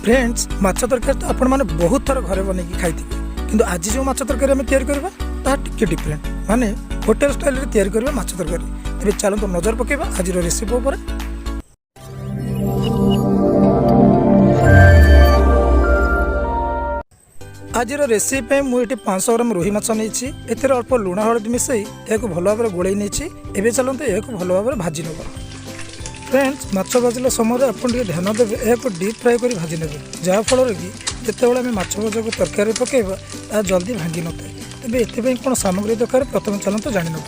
Friends माछ तरकारी तो आपण मैंने बहुत थर घरे बन खाई किंतु आज जो माछ तरकारी आम तैयारी करवा ता टिके डिफरेंट माने होटेल स्टाइल रे तैयारी करवा माछ तरकारी। तेरे चलते नजर पकेबा आज रेसिपी उपर। आज रेसिपी मुझे 500 ग्राम रोही माछ नहीं एथेर अल्प लुण हलदी मिसई एक भल भाव गोल नहीं एवं चलते एक भल भाव भाजी नब। फ्रेंड्स माछ भाजिला समय आप ध्यान देवे एक डीप फ्राए कर भाजी ने जहाँफल कि जिते बड़े माछ भजा को तरकारी पकेबा ता जल्दी भांगी न थाए। तेज ये कौन सामग्री दरकार प्रथम चलते जान ना।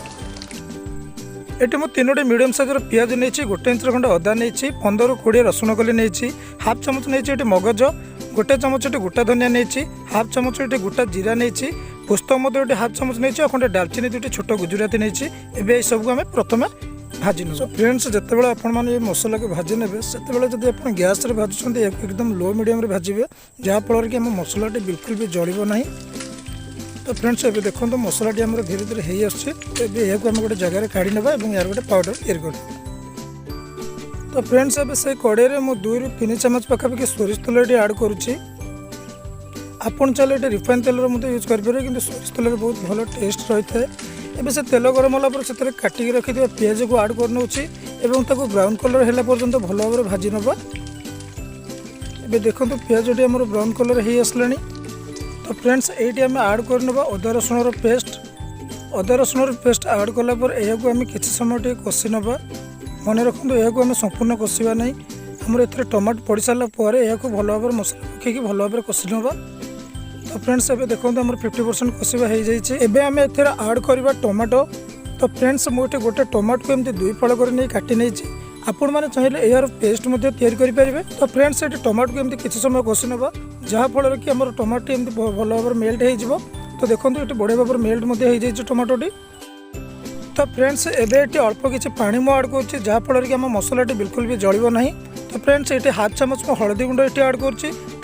ये मुझे 3टी मीडियम साइजर पिज नहीं 1 इंच खंड अदा नहीं 15-20 रसुण कली नहीं हाफ चामच नहीं मगज गोटे चामच गोटा धनिया नहीं हाफ चामच गोटा जीरा नहीं पुस्तक ये हाफ चामच नहीं खंडे डालचिनी 2टी छोट गुजराती नहीं। ये सबको आम प्रथम भाजी न। फ्रेंड्स जितेबाला आपने मसला को भाजी ने से जब आप गैस भाजुंट एकदम लो मीडियम भाजबे जहाँफल कि आम मसला बिल्कुल भी जड़ब ना। तो फ्रेंड्स ये देखो मसलाटी आम धीरे धीरे हो आम गोटे जगह काढ़ी ना और यार गोटे पाउडर तैयारी कर। तो फ्रेंड्स अब से कड़े में मुझे 2-3 चामच पाखापाखि सोरिष तेल आड करुच्ची। आपन चले रिफाइन तेल यूज करेंगे कि सोरिष तेल बहुत भल टेस्ट रही है। एबे से तेल गरम होला से काटिक रखि पियाज को आड कर ब्राउन कलर है पर्यंत भल भाव भाजी नवा। एबे देखो पियाज आम ब्राउन कलर हो आसला। तो फ्रेंड्स ये आम आड कर अदा रसुण पेस्ट आड कलापर यह आम कि समय कषि नवा। मन रखु यह आम संपूर्ण कषा ना आमर ए टमाटो पड़ सारापर यह भल भाव मसला पकईकि भल भाव कषि नवा। तो फ्रेंड्स ये देखो आम 50% कषा हो जाए। आम ए आड करवा टमाटो। तो फ्रेंड्स मुझे गोटे टमाटो को एमती 2 फाड़ कर नहीं काटी नहीं आपण मैंने चाहिए यार पेस्ट तैयारी करेंगे। तो फ्रेंड्स ये टमाटो को एमती किसी समय कषि नवा जहाँफल कि आम टमाटो एमती भल भाव मेल्ट हो। तो देखो ये बढ़िया भाव मेल्ट हो टमाटोटी। तो फ्रेंड्स एबे अल्प किसी पानी मु आड कर जहाँफल कि आम मसलाटी बिल्कुल भी जड़ब ना। तो फ्रेंड्स ये हाफ चामच में हलदी गुंड ये आड कर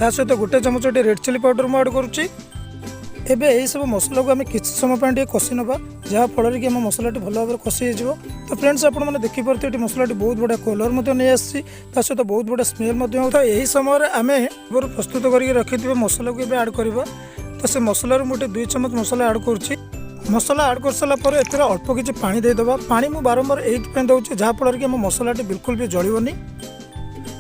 सहित गोटे चामच ये रेड चिली पाउडर मुझे आड करुच्ची। एबे यही सब मसला को आम किसी समय कषि नवा जहाँफल कि आम मसलाटी भल भाव कषि हो। तो फ्रेंड्स आपने देखिपे ये मसलाटी बहुत बढ़िया कलर नहीं आसी सहित बहुत बढ़िया स्मेल। तो यही समय आम प्रस्तुत करके रखि मसला को आड करवा। तो से मसलार मुझे 2 चामच मसला आड करुच्ची। मसला आड कर सारापर ए अल्प किसी पानी देदेबा। पानी मुझे बारंबार ये दूसरी जहाँफल कि आम मसलाटी बिल्कुल भी जड़बनी।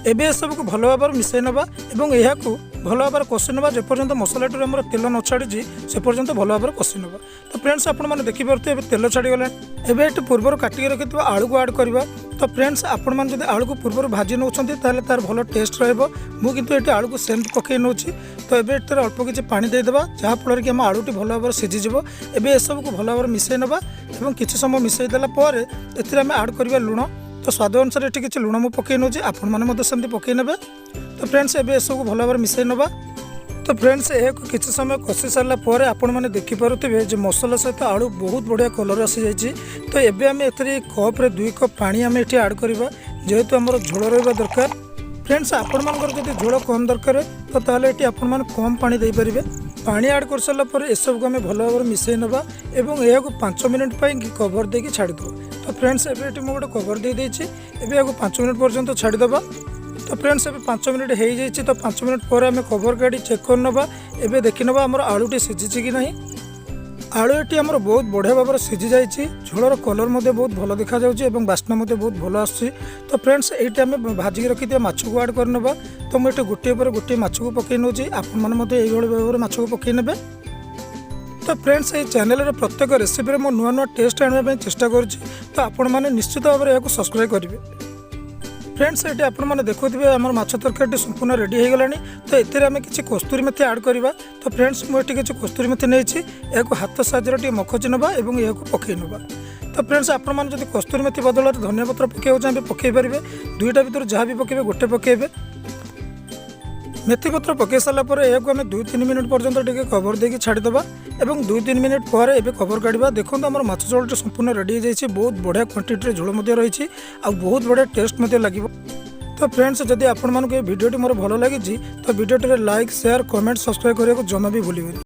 एबे सब को भल भाव मिसई नवा और यह भल भाव कषि नवा जेपर्यंत मसलाटी आम तेल न छाड़ी से पर्यंत भल भाव कषि नवा। तो फ्रेंड्स आपने देखिपे तेल छाड़गला। एवं पूर्व काटिक रखि आलू को आड करवा। तो फ्रेंड्स आपण मैंने जब आलू को पूर्व भाजी नौ तार भल टेस्ट रुझे आलू को सेम पकई नौ। तो ये अल्प किसी पानी देदेबा जहाँफल कि आम आलूटी भल भाव सीझीज। एवं सब को भल भाव मिसई नवा और किसी समय मिसई देलापर एम आड करवा लुण। तो स्वाद अनुसार ये किसी लुण मुझे पकई नौ आपण मैंने सेमती पकई ने। तो फ्रेंड्स ये सब भल भाव मिसई नवा। तो फ्रेंड्स एक किसी समय कषि सारापर आपण मैंने देखिपे जो मसला सहित आलू बहुत बढ़िया कलर आसी जाइए। तो ये आम ए कप्रे 2 कप पानी आम ये आड करवा जेहेतु आमर झोल रहा दरकार। फ्रेंड्स आपण मानकर जब झोल कम दरकार तो ताले ये आपण मैंने कम पानी दे पारे। पानी आड कर सारापर ये सब को आम भल भाव मिसई नवा और यह 5 मिनट कवर देके छाड़ीदेव। तो फ्रेंड्स ये मुझे गोटे कवर दे देती या 5 मिनट पर्यंत छाड़ीदेवा। तो फ्रेंड्स अब 5 मिनट हो जाइए। तो 5 मिनट पर आम कवर काढ़ी चेक कर नवा। एबे देखि नवा आमर आलूटी सीझी कि नहीं। आलू ये आमर बहुत बढ़िया भाव सीझी जाइए। झोलर कलर बहुत भल देखा जाउछि एवं बास्ना बहुत भल आसुछि। तो फ्रेंड्स ये आम भाजिक रखि माछ को आड कर नवा। तो मुझे गोटे पर गोटे माछ को पकई नौ आपने ये भाव माछ को पकई ने। तो फ्रेंड्स ये चैनल प्रत्येक रेसिपी में नुआ नुआ टेस्ट आने चेष्टा करुच्ची। तो आपण मैंने निश्चित भाव में सब्सक्राइब करेंगे। फ्रेंड्स ये आपने देखुए आम माछ तरकारी संपूर्ण रेडी हो गलानी। तो ये आम किसी कस्तूरी मेथी आड करवा। तो फ्रेंड्स मुझे किसी कस्तूरी मेथी नहीं यह हाथ साहाଯ୍य मखजी नवा और यह पकई नवा। तो फ्रेंड्स आपने कस्तूरी मेथी बदल धनिया पत्र पकड़ चाहिए पकई पारे। 2टा भर जहाँ भी पकड़े गोटे पकड़े। मेथी पत्र पकई सारापर यह आम 2-3 मिनट पर्यंत टे कवर देके छाड़ीदेवा और 2-3 मिनट पर एबे कवर काढ़ा। देखो आम माछ झोलटी संपूर्ण रेडी हो जाइए। बहुत बढ़िया क्वांटिटी झोल रही बहुत बढ़िया टेस्ट लगे। तो फ्रेंड्स जदि आपण मानक भिडियोटी मोर भल लगी तो भिडियोटी लाइक शेयर कमेंट सब्सक्राइब करने को जमा भी भूलिए।